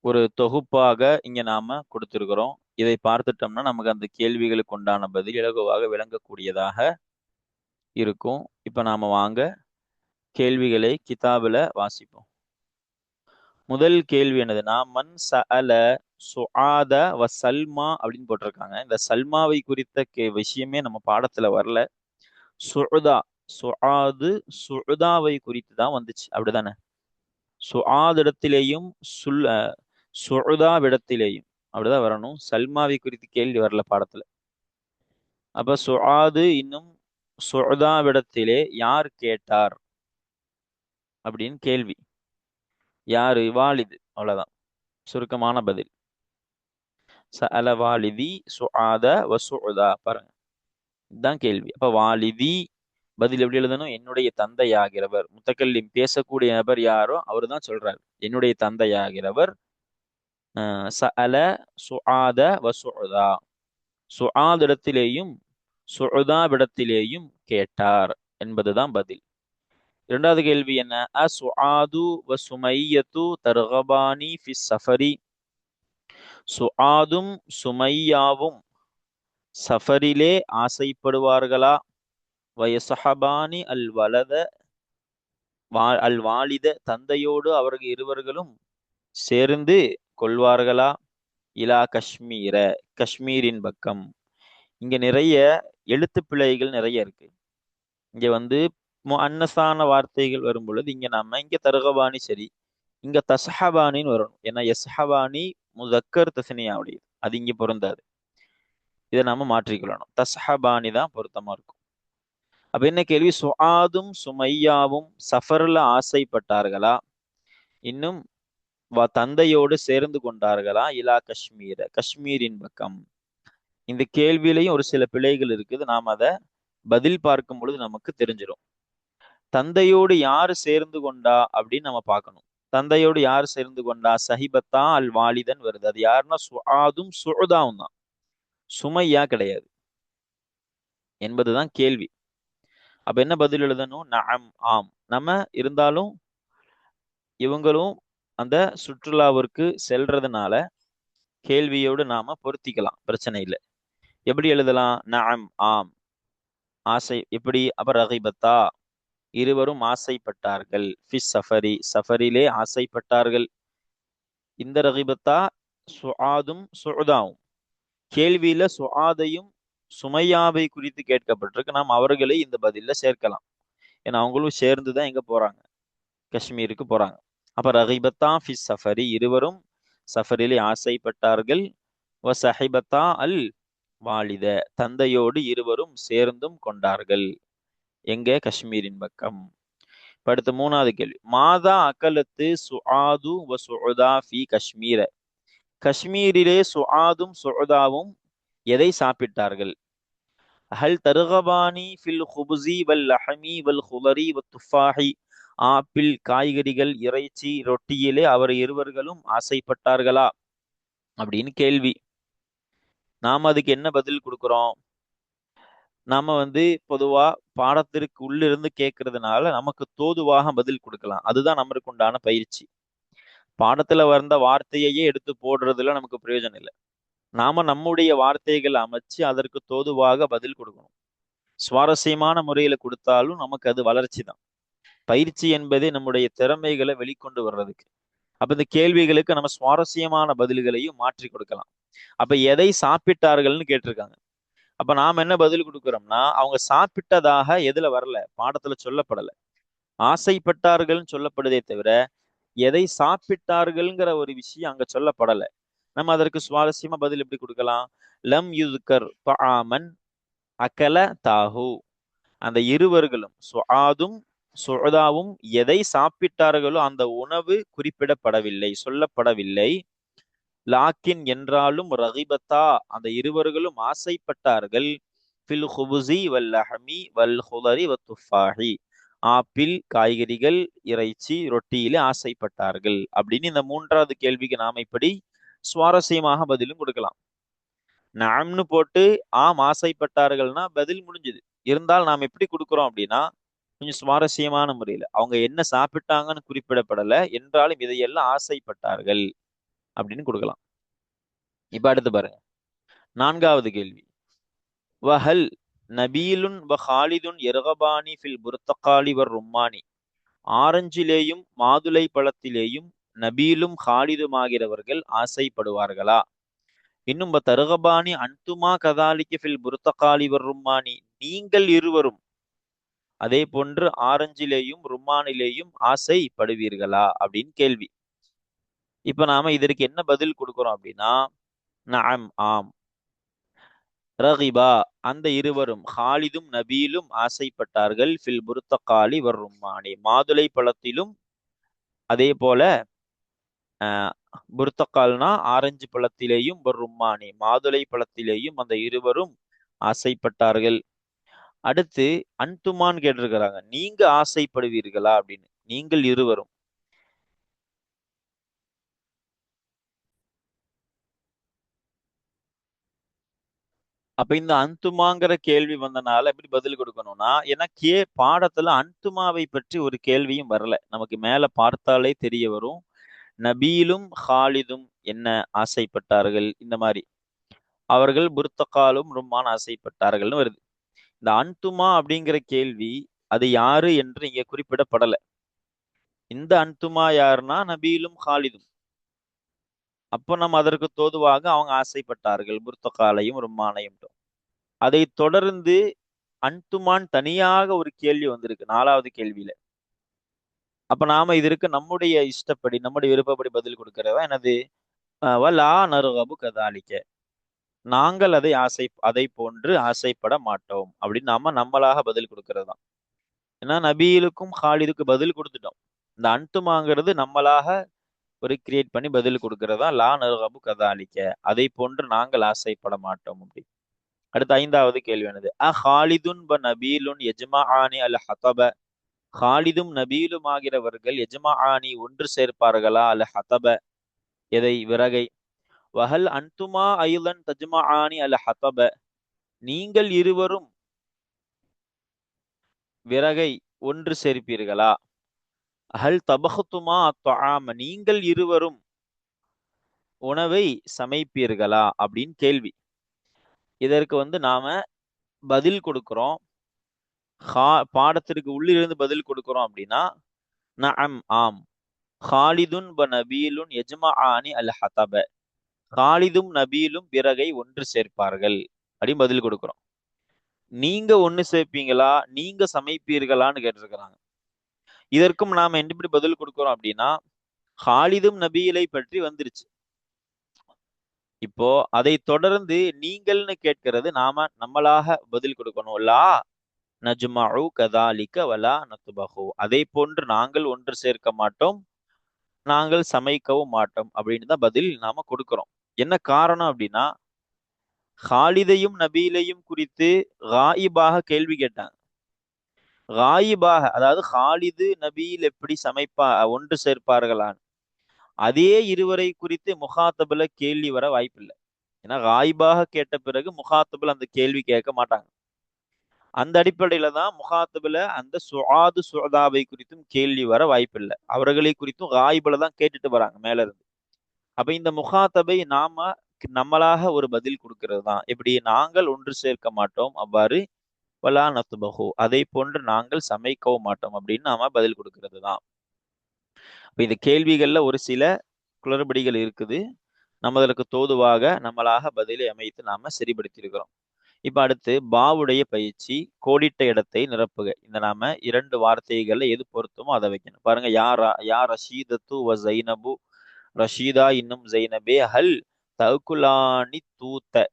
ஒரு தொகுப்பாக இங்க நாம கொடுத்திருக்கிறோம். இதை பார்த்துட்டோம்னா நமக்கு அந்த கேள்விகளுக்கு உண்டான பதில் இலகுவாக விளங்கக்கூடியதாக இருக்கும். இப்ப நாம வாங்க கேள்விகளை கிதாபுல வாசிப்போம். முதல் கேள்வி என்னதுன்னா, மன் சஅல சுஆத வ சல்மா அப்படின்னு போட்டிருக்காங்க. இந்த சல்மாவை குறித்த விஷயமே நம்ம பாடத்துல வரல. சுஉதா சுஆது சுஉதாவை குறித்து தான் வந்துச்சு, அப்படிதானே? சுஆதிடத்திலேயும் சுஉதாவிடத்திலேயும் அப்படிதான் வரணும். சல்மாவை குறித்து கேள்வி வரல பாடத்துல. அப்ப சுஆது இன்னும் சுஉதாவிடத்திலே யார் கேட்டார் அப்படின்னு கேள்வி. யாரு? வாலிது. அவ்வளவுதான் சுருக்கமான பதில். சஅல வாலிதி சுஆத வ சுஉதா. பாருங்க, இதுதான் கேள்வி. அப்ப வாலிதி பதில் எப்படி எழுதணும்? என்னுடைய தந்தையாகிறவர். முத்தக்கல்லிம் பேசக்கூடிய நபர் யாரோ அவரு தான் சொல்றாரு, என்னுடைய தந்தையாகிறவர் சஅல சுஆத வ சுஉதா, சுஆதிடத்திலேயும் சுஉதாவிடத்திலேயும் கேட்டார் என்பதுதான் பதில். இரண்டாவது கேள்வி என்ன? சுஆது வ சுமையத்து தர்கபானி ஃபிஸ் சஃபரி. சுஆதும் சுமையாவும் சஃபரிலே ஆசைப்படுவார்களா? வயசஹபானி அல் வலத அல் வாலித தந்தையோடு அவர்கள் இருவர்களும் சேர்ந்து கொள்வார்களா? இலா காஷ்மீர காஷ்மீரின் பக்கம். இங்க நிறைய எழுத்து பிழைகள் நிறைய இருக்கு. இங்க வந்து அன்னசான வார்த்தைகள் வரும் பொழுது இங்க நாம இங்க தர்கபானி சரி, இங்க தஸ்ஹபானின்னு வரணும். ஏன்னா யஸ்ஹபானி முதக்கர் தஸ்னியாவுடையது, அது இங்க பொருந்தாது. இதை நாம மாற்றிக்கொள்ளணும். தஸ்ஹபானி தான் பொருத்தமா இருக்கும். அப்ப என்ன கேள்வி? சுஆதும் சுமையாவும் சஃபர்ல ஆசைப்பட்டார்களா? இன்னும் தந்தையோடு சேர்ந்து கொண்டார்களா? இலா காஷ்மீர காஷ்மீரின் பக்கம். இந்த கேள்வியிலையும் ஒரு சில பிழைகள் இருக்குது. நாம் அதை பதில் பார்க்கும் பொழுது நமக்கு தெரிஞ்சிடும். தந்தையோடு யாரு சேர்ந்து கொண்டா அப்படின்னு நம்ம பார்க்கணும். தந்தையோடு யார் சேர்ந்து கொண்டா? சஹிபத்தா அல் வாலிதன் வருது. அது யாருன்னா சுஆதும் சுஉதாவும் தான், சுமையா கிடையாது என்பதுதான் கேள்வி. அப்ப என்ன பதில் எழுதணும்? நஅம், ஆம். நம்ம இருந்தாலும் இவங்களும் அந்த சுற்றுலாவிற்கு செல்றதுனால கேள்வியோடு நாம பொருத்திக்கலாம், பிரச்சனை இல்லை. எப்படி எழுதலாம்? நஅம், ஆம். ஆசை எப்படி? அப்ப ரகிபத்தா இருவரும் ஆசைப்பட்டார்கள். ஃபிஸ் சஃபரி சஃபரிலே ஆசைப்பட்டார்கள். இந்த ரகிபத்தா சுஆதும் சுஉதாவும். கேள்வியில சுஆதையும் சுமையாவை குறித்து கேட்கப்பட்டிருக்கு. நாம் அவர்களை இந்த பதில சேர்க்கலாம். ஏன்னா அவங்களும் சேர்ந்துதான் எங்க போறாங்க? காஷ்மீருக்கு போறாங்க. அப்ப ரகிபத்தா ஃபிஸ் சஃபரி இருவரும் சஃபரிலே ஆசைப்பட்டார்கள். வ சஹிபத்தா அல் வாலித தந்தையோடு இருவரும் சேர்ந்தும் கொண்டார்கள். எங்க? காஷ்மீரின் பக்கம். அடுத்த மூணாவது கேள்வி. மாதா அகலத்து சுஆது வ சுஉதா ஃபி காஷ்மீர. காஷ்மீரிலே சுஆதும் சுஉதாவும் எதை சாப்பிட்டார்கள்? ஹல் தர்கபானி ஃபில் குப்ஸி வல் லஹமி வல் குலரி வத் துஃபாஹி. ஆப்பிள், காய்கறிகள், இறைச்சி, ரொட்டியிலே அவர் இருவர்களும் ஆசைப்பட்டார்களா அப்படின்னு கேள்வி. நாம அதுக்கு என்ன பதில் கொடுக்கிறோம்? நாம பொதுவா பாடத்திற்கு உள்ளிருந்து கேட்கறதுனால நமக்கு தோதுவாக பதில் கொடுக்கலாம். அதுதான் நம்மளுக்கு உண்டான பயிற்சி. பாடத்துல வந்த வார்த்தையையே எடுத்து போடுறதுல நமக்கு பிரயோஜனம் இல்லை. நாம நம்முடைய வார்த்தைகள் அமைச்சு அதற்கு தோதுவாக பதில் கொடுக்கணும். சுவாரஸ்யமான முறையில கொடுத்தாலும் நமக்கு அது வளர்ச்சி தான். பயிற்சி என்பதே நம்முடைய திறமைகளை வெளிக்கொண்டு வர்றதுக்கு. அப்ப இந்த கேள்விகளுக்கு நம்ம சுவாரஸ்யமான பதில்களையும் மாற்றி கொடுக்கலாம். அப்ப எதை சாப்பிட்டார்கள்னு கேட்டிருக்காங்க. அப்ப நாம என்ன பதில் கொடுக்கிறோம்னா, அவங்க சாப்பிட்டதாக எதுல வரல, பாடத்துல சொல்லப்படல. ஆசைப்பட்டார்கள்னு சொல்லப்படுதே தவிர எதை சாப்பிட்டார்கள்ங்கிற ஒரு விஷயம் அங்க சொல்லப்படல. நம்ம அதற்கு சுவாரஸ்யமா பதில் எப்படி கொடுக்கலாம்? லம் யுதுக்கர் தஆமன் அகல தாஹு. அந்த இருவர்களும் சுஆதும் சுஅதாவும் எதை சாப்பிட்டார்களோ அந்த உணவு குறிப்பிடப்படவில்லை, சொல்லப்படவில்லை. லாக்கின் என்றாலும் ரகிபத்தா, அந்த இருவர்களும் ஆசைப்பட்டார்கள். ஃபில் ஹுபுசி வல் லஹமி வல் ஹுதரி வத் துஃபாஹி, ஆப்பிள், காய்கறிகள், இறைச்சி, ரொட்டியிலே ஆசைப்பட்டார்கள் அப்படின்னு இந்த மூன்றாவது கேள்விக்கு நாம இப்படி சுவாரஸ்யமாக பதிலும் கொடுக்கலாம். நாம்னு போட்டு ஆம் ஆசைப்பட்டார்கள்னா பதில் முடிஞ்சுது. இருந்தால் நாம் எப்படி கொடுக்குறோம் அப்படின்னா கொஞ்சம் சுவாரஸ்யமான முறையில அவங்க என்ன சாப்பிட்டாங்கன்னு குறிப்பிடப்படல, என்றாலும் இதையெல்லாம் ஆசைப்பட்டார்கள் அப்படின்னு கொடுக்கலாம். இப்ப அடுத்து பாருங்க, நான்காவது கேள்வி. வஹல் நபீலுன் வ ஹாலிதுன் எர்கபானி ஃபில் புர்தகாலி வர் ரும்மானி. ஆரஞ்சிலேயும் மாதுளை பழத்திலேயும் நபீலும் ஹாலிதுமாகிறவர்கள் ஆசைப்படுவார்களா? இன்னும் தருகபானி அன்துமா கதாலிக்கு ஃபில் புர்தகாலி வர் ரும்மானி, நீங்கள் இருவரும் அதே போன்று ஆரஞ்சிலேயும் ரும்மானிலேயும் ஆசைப்படுவீர்களா அப்படின்னு கேள்வி. இப்ப நாம இதற்கு என்ன பதில் கொடுக்கிறோம் அப்படின்னா, நஅம் ஆம். ரகிபா, அந்த இருவரும் ஹாலிதும் நபீலும் ஆசைப்பட்டார்கள். ஃபில் புர்தகாலி வர் ரும்மானி, மாதுளை பழத்திலும் அதே போல புர்தகால்னா ஆரஞ்சு பழத்திலேயும் வர் ரும்மானி மாதுளை பழத்திலேயும் அந்த இருவரும் ஆசைப்பட்டார்கள். அடுத்து அன்துமான்னு கேட்டிருக்கிறாங்க, நீங்க ஆசைப்படுவீர்களா அப்படின்னு. நீங்கள் இருவரும். அப்ப இந்த அன்துமாங்கிற கேள்வி வந்தனால எப்படி பதில் கொடுக்கணும்னா, எனக்கு பாடத்துல அன்துமாவை பற்றி ஒரு கேள்வியும் வரல. நமக்கு மேல பார்த்தாலே தெரிய வரும், நபீலும் ஹாலிதும் என்ன ஆசைப்பட்டார்கள், இந்த மாதிரி அவர்கள் புர்தகாலும் ரும்மான் ஆசைப்பட்டார்கள்னு வருது. இந்த அன்துமா அப்படிங்கிற கேள்வி அது யாரு என்று இங்க குறிப்பிடப்படல. இந்த அன்துமா யாருன்னா நபீலும் ஹாலிதும். அப்போ நம்ம அதற்கு தோதுவாக அவங்க ஆசைப்பட்டார்கள் புர்தகாலையும் ரும்மானையும். அதை தொடர்ந்து அன்துமான் தனியாக ஒரு கேள்வி வந்திருக்கு 4வது கேள்வியில. அப்ப நாம இதற்கு நம்முடைய இஷ்டப்படி நம்முடைய விருப்பப்படி பதில் கொடுக்கிறதா எனது வலா நருகபு கதாலிக்க, நாங்கள் அதை போன்று ஆசைப்பட மாட்டோம் அப்படின்னு நாம நம்மளாக பதில் கொடுக்கிறது தான். ஏன்னா நபீலுக்கும் ஹாலிதுக்கு பதில் கொடுத்துட்டோம். இந்த அன்துமாங்கிறது நம்மளாக ஒரு கிரியேட் பண்ணி பதில் கொடுக்கிறதா லா நருகபு கதாலிக்க, அதை போன்று நாங்கள் ஆசைப்பட மாட்டோம் அப்படி. அடுத்த 5வது கேள்வி என்னது? ஹாலிதுன் ப நபீலுன் எஜ்மஆனி அல் ஹதப. ஹாலிதும் நபீலும் ஆகிறவர்கள் எஜ்மஆனி ஒன்று சேர்ப்பார்களா அல் ஹதப, எதை? விறகை. வஹல் அன்துமா ஐலன் தஜ்மஆனி அல் ஹதப, நீங்கள் இருவரும் விறகை ஒன்று சேர்ப்பீர்களா? ஹல் தபஹ்துமா அத்ஆம, நீங்கள் இருவரும் உணவை சமைப்பீர்களா அப்படின்னு கேள்வி. இதற்கு நாம பதில் கொடுக்கிறோம், பாடத்திற்கு உள்ளிருந்து பதில் கொடுக்கிறோம் அப்படின்னா நஅம் ஆம். ஹாலிதுன் ப நபீலுன் எஜ்மஆனி அல் ஹதப, ஹாலிதும் நபீலும் விறகை ஒன்று சேர்ப்பார்கள் அப்படின்னு பதில் கொடுக்கிறோம். நீங்க ஒண்ணு சேர்ப்பீங்களா, நீங்க சமைப்பீர்களான்னு கேட்டிருக்கிறாங்க. இதற்கும் நாம எப்படி பதில் கொடுக்கிறோம் அப்படின்னா, ஹாலிதும் நபீலை பற்றி வந்துருச்சு. இப்போ அதை தொடர்ந்து நீங்கள்னு கேட்கிறது நாம நம்மளாக பதில் கொடுக்கணும். லா நஜ்மஉ கதாலிக வலா நத்பஹு, அதே போன்று நாங்கள் ஒன்று சேர்க்க மாட்டோம், நாங்கள் சமைக்கவும் மாட்டோம் அப்படின்னு தான் பதில் நாம கொடுக்கிறோம். என்ன காரணம் அப்படின்னா, ஹாலிதையும் நபீலையும் குறித்து காயிபாக கேள்வி கேட்டாங்க. காயிபாக, அதாவது ஹாலிது நபீல் எப்படி ஒன்று சேர்ப்பார்களான்னு, அதே இருவரை குறித்து முகாத்தபுல கேள்வி வர வாய்ப்பில்லை. ஏன்னா காயிபாக கேட்ட பிறகு முகாத்தபுல அந்த கேள்வி கேட்க மாட்டாங்க. அந்த அடிப்படையில தான் முகாத்தபுல அந்த சுஆது சுஅதாவை குறித்தும் கேள்வி வர வாய்ப்பில்லை. அவர்களை குறித்தும் காயிபுல தான் கேட்டுட்டு வராங்க மேல இருந்து. அப்ப இந்த முகாத்தபை நம்மளாக ஒரு பதில் கொடுக்கிறது தான். எப்படி? நாங்கள் ஒன்று சேர்க்க மாட்டோம், அவ்வாறு வலா நத்பஹு, அதை போன்று நாங்கள் சமைக்கவும் மாட்டோம் அப்படின்னு நாம பதில் கொடுக்கிறது தான். இப்ப இந்த கேள்விகள்ல ஒரு சில குளறுபடிகள் இருக்குது. நம்ம அதற்கு தோதுவாக நம்மளாக பதிலை அமைத்து நாம சரிபடுத்தி இருக்கிறோம். இப்ப அடுத்து பாவுடைய பயிற்சி. கோடிட்ட இடத்தை நிரப்புக. இந்த நாம 2 வார்த்தைகள்ல எது பொருத்தமோ அதை வைக்கணும். பாருங்க, யா ரஷீதத்து வ ஜைனபு. ரஷீதா இன்னும் ஜைனபே ஹல் தவுக்குலானி தூத்த.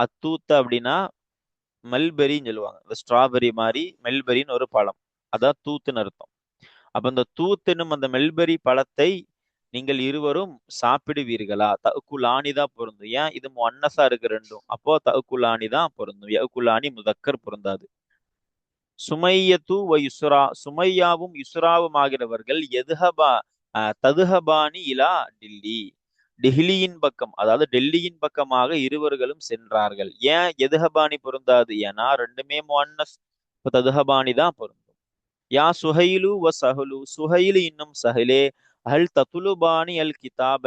அத்தூத்த அப்படின்னா மல்பெரின்னு சொல்லுவாங்க. இந்த ஸ்ட்ராபெரி மாதிரி மெல்பெரின்னு ஒரு பழம். அதான் தூத்துன்னு அர்த்தம். அப்ப இந்த தூத்தெனும் அந்த மெல்பெரி பழத்தை நீங்கள் இருவரும் சாப்பிடுவீர்களா? தகுலானி தான் பொருந்தும். ஏன் இது முன்னசா இருக்கு ரெண்டும்? அப்போ தகுலானி தான் பொருந்தும். யகுலானி முதக்கர் பொருந்தாது. சுமையத்து வ யுஸ்ரா. சுமையாவும் யுஸ்ராவும் ஆகிறவர்கள் ததுஹபானி இலா டில்லி. டெஹ்லியின் பக்கம், அதாவது டெல்லியின் பக்கமாக இருவர்களும் சென்றார்கள். ஏன் எதுஹபானி பொருந்தாது? ஏன்னா ரெண்டுமே முன்னஸ். ததுஹபானி தான் பொருந்தும். யா சுஹைலு வ சஹலு. சுஹைலு இன்னும் சஹலே அல் தத்துலுபானி அல் கிதாப.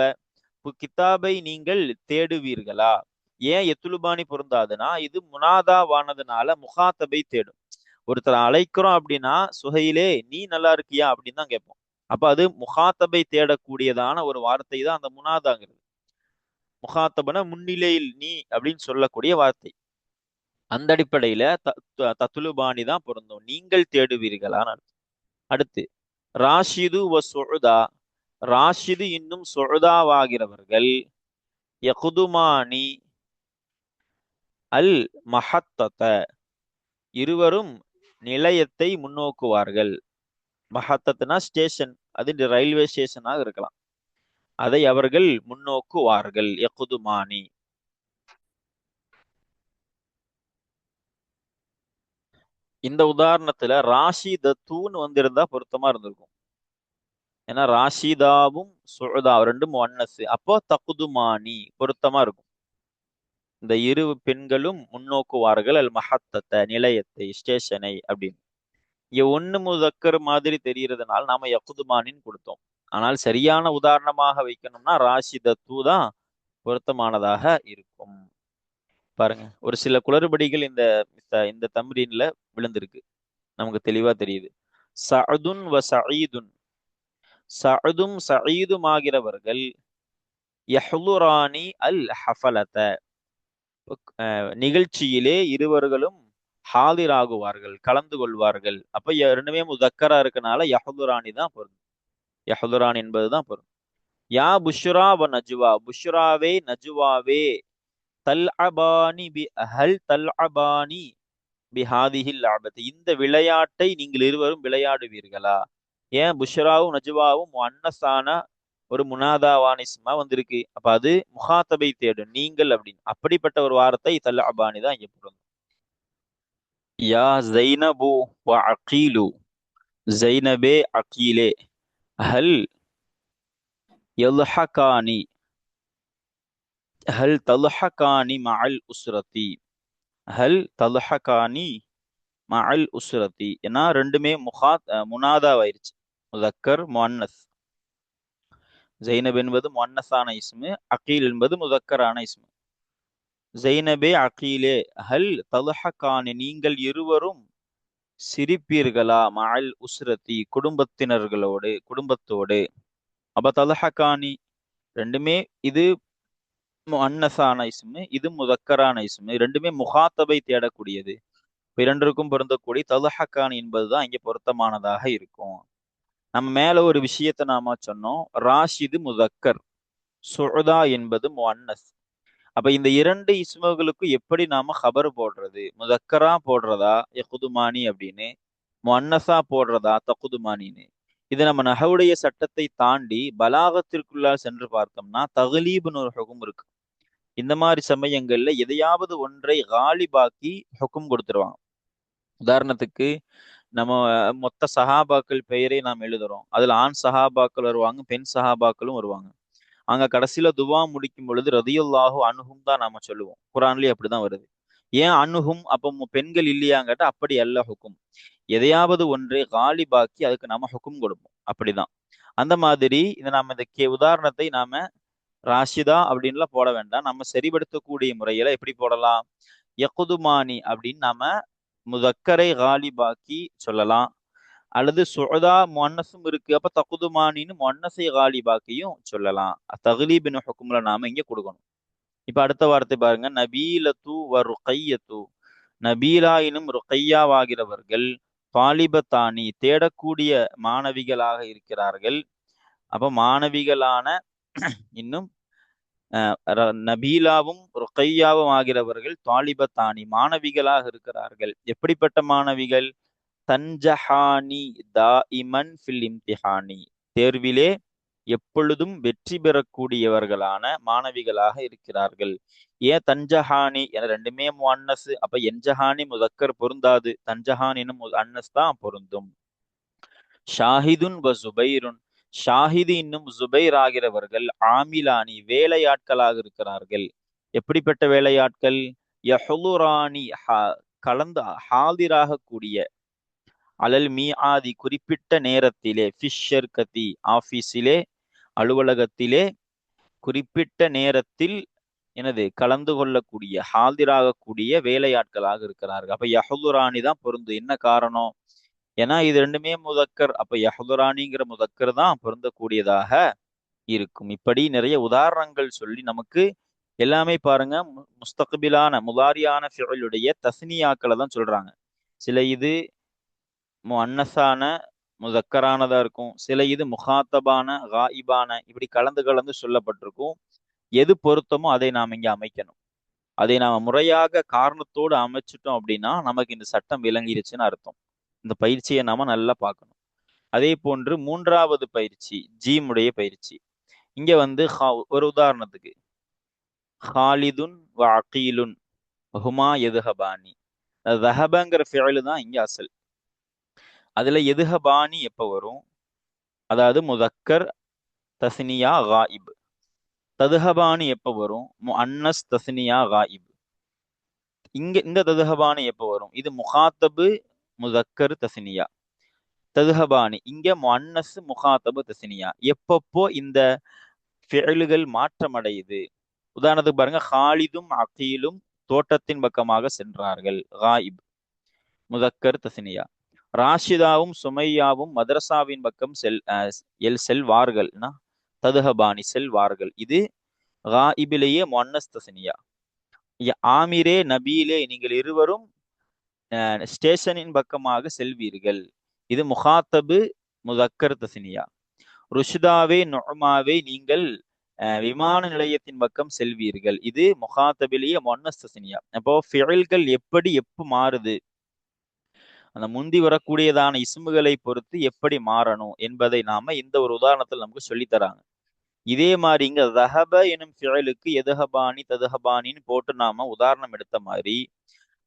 கிதாபை நீங்கள் தேடுவீர்களா? ஏன் எத்துலுபானி பொருந்தாதுன்னா இது முனாதாவானதுனால முகாத்தபை தேடும். ஒருத்தர் அழைக்கிறோம் அப்படின்னா சுஹைலே நீ நல்லா இருக்கியா அப்படின்னு தான் கேட்போம். அப்ப அது முகாத்தபை தேடக்கூடியதான ஒரு வார்த்தை தான் அந்த முனாதாங்கிறது. முகாத்தபன முன்னிலையில் நீ அப்படின்னு சொல்லக்கூடிய வார்த்தை. அந்த அடிப்படையில தத்துலுபானி தான் பொருந்தும். நீங்கள் தேடுவீர்களான்னு அர்த்தம். அடுத்து ராஷிது வ சுஉதா. ராஷிது இன்னும் சுஉதாவாகிறவர்கள் யகுதுமானி அல் மஹத்தத. இருவரும் நிலையத்தை முன்னோக்குவார்கள். மஹத்தத்னா ஸ்டேஷன், அது ரயில்வே ஸ்டேஷனாக இருக்கலாம். அதை அவர்கள் முன்னோக்குவார்கள். யகுதுமானி. இந்த உதாரணத்துல ராஷிதத்தூன்னு வந்திருந்தா பொருத்தமா இருந்திருக்கும். ஏன்னா ராஷிதாவும் சுஉதா ரெண்டும் ஒன்னஸ். அப்போ தகுதுமானி பொருத்தமா இருக்கும். இந்த இரு பெண்களும் முன்னோக்குவார்கள் அல் மஹத்தத்தை, நிலையத்தை, ஸ்டேஷனை அப்படின்னு. இங்க ஒண்ணு முதக்கர் மாதிரி தெரியறதுனால நாம யகுதுமானின்னு கொடுத்தோம். ஆனால் சரியான உதாரணமாக வைக்கணும்னா ராஷிதத்து தான் பொருத்தமானதாக இருக்கும். பாருங்க, ஒரு சில குளறுபடிகள் இந்த இந்த தம்ரீன்ல விழுந்திருக்கு. நமக்கு தெளிவா தெரியுது. சஅதுன் வ சயீதுன். சஅதும் சயீதும் ஆகிறவர்கள் யஹ்லுரானி அல் ஹஃபலத. நிகழ்ச்சியிலே இருவர்களும் ஹாதிராகுவார்கள், கலந்து கொள்வார்கள். அப்ப ரெண்டுமே முதக்கரா இருக்கனால யஹ்லுரானி தான் பொருந்தும். யஹ்லுரான் என்பதுதான் பொருந்தும். யா புஷ்ரா வ நஜ்வா. புஷ்ராவே நஜ்வாவே தல்அபானி பி ஹல் தல்அபானி பிஹாதிஹில் லஅபத். இந்த விளையாட்டை நீங்கள் இருவரும் விளையாடுவீர்களா? ஏன் புஷ்ராவும் நஜ்வாவும் முன்னஸான ஒரு முனாதாவானிஸ்மா வந்திருக்கு. அப்ப அது முகாத்தபை தேடும், நீங்கள் அப்படின்னு. அப்படிப்பட்ட ஒரு வார்த்தை தல்அபானி தான் இங்க பொருந்தும். யா ஜைனபு வ அகீலு. ஜைனபே அகீலே ஹல் யல்ஹகானி. ஹல் தல்ஹகானி மஅல் உஸ்ரதி. ஹல் தல்ஹகானி மஅல் உஸ்ரதி. ஏன்னா ரெண்டுமே முனாதாவாயிருச்சு. முதக்கர் முன்னஸ். ஜைனப் என்பது முன்னஸான இஸ்மு, அகீல் என்பது முதக்கரான இஸ்மு. ஜைனபே அகீலே ஹல் தல்ஹகானி. நீங்கள் இருவரும் சிரிப்பீர்களா? மஅல் உஸ்ரதி குடும்பத்தினர்களோடு, குடும்பத்தோடு. அப்ப தல்ஹகானி ரெண்டுமே இது முன்னஸான இஸ்மு, இது முதக்கரான இஸ்மு. ரெண்டுமே முகாத்தபை தேடக்கூடியது. இரண்டிற்கும் பொருந்தக்கூடிய தல்ஹகானி என்பதுதான் இங்க பொருத்தமானதாக இருக்கும். நம்ம மேல ஒரு விஷயத்தை நாம சொன்னோம். ராஷிது முதக்கர், சுஉதா என்பது முன்னஸ். அப்ப இந்த இரண்டு இஸ்முகளுக்கு எப்படி நாம ஹபர் போடுறது? முதக்கரா போடுறதா யகுதுமானி அப்படின்னு, முன்னஸா போடுறதா தகுதுமானின்னு? இது நம்ம நஹவுடைய சட்டத்தை தாண்டி பலாகத்திற்குள்ள சென்று பார்த்தோம்னா தகுலீப்னு ஒரு ஹுகும் இருக்கு. இந்த மாதிரி சமயங்கள்ல எதையாவது ஒன்றை காலிபாக்கி ஹுக்கும் கொடுத்துருவாங்க. உதாரணத்துக்கு நம்ம மொத்த சஹாபாக்கள் பெயரை நாம் எழுதுறோம். அதுல ஆண் சஹாபாக்கள் வருவாங்க, பெண் சஹாபாக்களும் வருவாங்க. அங்க கடைசியில துவா முடிக்கும் பொழுது ரதியுல்லாஹு அன்ஹும் தான் நாம சொல்லுவோம். குரான்லயே அப்படிதான் வருது. ஏன் அன்ஹும்? அப்போ பெண்கள் இல்லையாங்கட்ட அப்படி அல்ல ஹுக்கும். எதையாவது ஒன்றை காலிபாக்கி அதுக்கு நாம ஹுக்கும் கொடுப்போம். அப்படிதான். அந்த மாதிரி இந்த நாம இந்த உதாரணத்தை நாம ராஷிதா அப்படின்லாம் போட வேண்டாம். நம்ம சரிபடுத்தக்கூடிய முறையில எப்படி போடலாம்? யகுதுமானி அப்படின்னு நாம முதக்கரை காலிபாக்கி சொல்லலாம். அல்லது சுஅதா முன்னஸும் இருக்கு, அப்ப தகுதுமானின்னு முன்னஸை காலிபாக்கியும் சொல்லலாம். தக்லீபின் ஹுக்கும்ல நாம இங்க கொடுக்கணும். இப்ப அடுத்த வார்த்தை பாருங்க, நபீலத்து வ ருக்கையத்து. நபீலா எனும் ருக்கையாவாகிறவர்கள் தாலிபத்தானி தேடக்கூடிய மாணவிகளாக இருக்கிறார்கள். அப்ப மாணவிகளான இன்னும் நபீலாவும் ருக்கையாவும் ஆகிறவர்கள் தாலிபத்தானி மாணவிகளாக இருக்கிறார்கள். எப்படிப்பட்ட மாணவிகள்? தன்ஜஹானி தாஇமன் ஃபில் இம்திஹானி, தேர்விலே எப்பொழுதும் வெற்றி பெறக்கூடியவர்களான மாணவிகளாக இருக்கிறார்கள். ஏன் தன்ஜஹானி என ரெண்டுமே முஅன்னஸ், அப்ப என்ஜஹானி முதக்கர் பொருந்தாது, தன்ஜஹானினும் அன்னஸ் தான் பொருந்தும். ஷாஹிதுன் வ ஜுபைருன், ஷாஹிது இன்னும் ஜுபைர் ஆகிறவர்கள் ஆமிலானி வேலையாட்களாக இருக்கிறார்கள். எப்படிப்பட்ட வேலையாட்கள்? யஹுலுரானி கலந்து ஹாதிராக கூடிய, அலல் மீ ஆதி குறிப்பிட்ட நேரத்திலே, ஃபிஷர்கதி ஆபீஸிலே அலுவலகத்திலே குறிப்பிட்ட நேரத்தில் எனது கலந்து கொள்ளக்கூடிய ஹாதிராகக்கூடிய வேலையாட்களாக இருக்கிறார்கள். அப்ப யஹுலுராணி தான் பொருந்து. என்ன காரணம்? ஏன்னா இது ரெண்டுமே முதக்கர், அப்ப யஹுலுராணிங்கிற முதக்கர் தான் பொருந்தக்கூடியதாக இருக்கும். இப்படி நிறைய உதாரணங்கள் சொல்லி நமக்கு எல்லாமே பாருங்க முஸ்தக்பிலான முதாரியான ஃபிஅலுடைய தஸ்னியாக்களை தான் சொல்றாங்க. சில இது முஅன்னஸான முதக்கரானதா இருக்கும், சில இது முகாத்தபான காயிபான, இப்படி கலந்து கலந்து சொல்லப்பட்டிருக்கும். எது பொருத்தமோ அதை நாம் இங்க அமைக்கணும். அதை நாம முறையாக காரணத்தோடு அமைச்சிட்டோம் அப்படின்னா நமக்கு இந்த சட்டம் விளங்கிருச்சுன்னு அர்த்தம். இந்த பயிற்சியை நாம நல்லா பார்க்கணும். அதே போன்று மூன்றாவது பயிற்சி ஜீமுடைய பயிற்சி. இங்க வந்து ஒரு உதாரணத்துக்கு, ஹாலிதுன் வ அகீலுன் ஹுமா எதுஹபானி, தஹபங்கிற ஃபிஅலு தான் இங்க அசல். அதுல எதுஹபானி எப்ப வரும்? அதாவது முதக்கர் தஸ்னியா காயிப். ததுஹபானி எப்ப வரும்? முஅன்னஸ் தஸ்னியா காயிப். இங்க இந்த ததுஹபானி எப்ப வரும்? இது முகாத்தபு முதக்கர் தஸ்னியா. ததுஹபானி இங்க முஅன்னஸ் முகாத்தபு தஸ்னியா. எப்பப்போ இந்த ஃபிஅலுகள் மாற்றம் அடையுது? உதாரணத்துக்கு பாருங்க, ஹாலிதும் அகீலும் தோட்டத்தின் பக்கமாக சென்றார்கள், காயிப் முதக்கர் தஸ்னியா. ராஷிதாவும் சுமையாவும் மதரசாவின் பக்கம் செல்வார்கள், ததுஹபானி செல்வார்கள், இது காயிபிலேயே முஅன்னஸ் தஸ்னியா. ஆமிரே நபீலே நீங்கள் இருவரும் ஸ்டேஷனின் பக்கமாக செல்வீர்கள், இது முகாத்தபு முதக்கர் தஸ்னியா. ருஷிதாவே நுஅமாவே நீங்கள் விமான நிலையத்தின் பக்கம் செல்வீர்கள், இது முகாத்தபிலேயே முஅன்னஸ் தஸ்னியா. அப்போ ஃபிஅல்கள் எப்படி எப்ப மாறுது, அந்த முந்தி வரக்கூடியதான இஸ்முகளை பொறுத்து எப்படி மாறணும் என்பதை நாம இந்த ஒரு உதாரணத்தில் நமக்கு சொல்லி தராங்க. இதே மாதிரி இங்க தஹப எனும் ஃபிஅலுக்கு எதுஹபானி ததுஹபானின்னு போட்டு நாம உதாரணம் எடுத்த மாதிரி,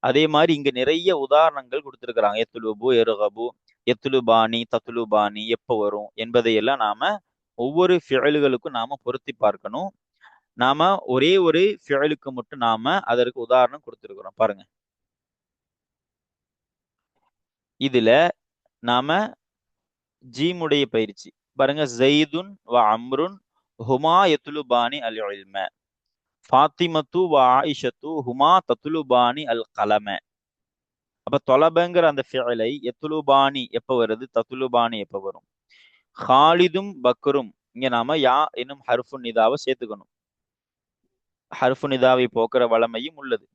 அதே மாதிரி இங்க நிறைய உதாரணங்கள் கொடுத்திருக்கிறாங்க. எத்துலுபு எருகபு எத்துலுபானி தத்துலுபானி எப்போ வரும் என்பதையெல்லாம் நாம ஒவ்வொரு ஃபிஅலுகளுக்கும் நாம பொருத்தி பார்க்கணும். நாம ஒரே ஒரு ஃபிஅலுக்கு மட்டும் நாம அதற்கு உதாரணம் கொடுத்திருக்கிறோம் பாருங்க. இதுல நாம ஜீமுடைய பயிற்சி பாருங்க, ஜெய்துன் வ அம்ருன் ஹுமா யத்லுபானி அல் இல்ம, ஃபாத்திமத்து வ ஆயிஷத்து ஹுமா தத்லுபானி அல் கலம. அப்ப தொலபங்கிற அந்த ஃபிஅலை யத்லுபானி எப்ப வருது, தத்லுபானி எப்ப வரும்? ஹாலிதும் பக்ரும், இங்க நாம யா என்னும் ஹர்ஃபு நிதாவை சேர்த்துக்கணும். ஹர்ஃபு நிதாவை போக்குற வளமையும் உள்ளது.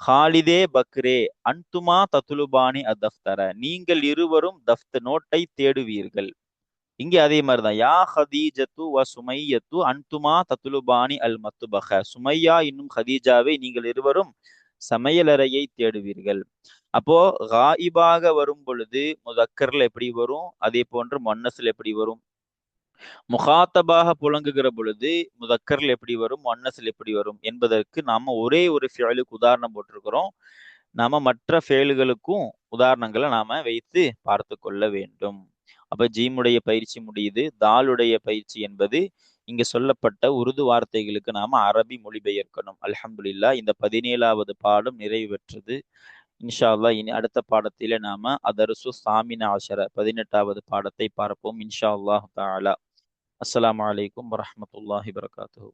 ஹாலிதே பக்ரே அன்துமா தத்லுபானி அத்தஃப்தர, நீங்கள் இருவரும் தஃப்த் நோட்டை தேடுவீர்கள். இங்கே அதே மாதிரிதான், யா ஹதீஜத்து வ சுமையத்து அன்துமா தத்லுபானி அல் மத்துபஹ, சுமையா இன்னும் ஹதீஜாவை நீங்கள் இருவரும் சமையலறையை தேடுவீர்கள். அப்போ காயிபாக வரும் பொழுது முதக்கர்ல எப்படி வரும், அதே போன்று முஅன்னஸ்ல எப்படி வரும்? முகாத்தபாக புழங்குகிற பொழுது முதக்கர்ல எப்படி வரும், முஅன்னஸ்ல எப்படி வரும் என்பதற்கு நாம ஒரே ஒரு ஃபிஅலுக்கு உதாரணம் போட்டிருக்கிறோம். நாம மற்ற ஃபிஅலுகளுக்கும் உதாரணங்களை நாம வைத்து பார்த்து கொள்ள வேண்டும். அப்ப ஜீமுடைய பயிற்சி முடியுது. தாலுடைய பயிற்சி என்பது இங்க சொல்லப்பட்ட உருது வார்த்தைகளுக்கு நாம அரபி மொழிபெயர்க்கணும். அல்ஹம்துலில்லாஹ், இந்த 17வது பாடம் நிறைவு பெற்றது. இன்ஷா அல்லாஹ் இனி அடுத்த பாடத்திலே நாம அதர்சு சாமின ஆஷர 18வது பாடத்தை பார்ப்போம் இன்ஷா அல்லாஹ் தஆலா. அஸ்ஸலாமு அலைக்கும் வரஹ்மத்துல்லாஹி வபரகாத்துஹு.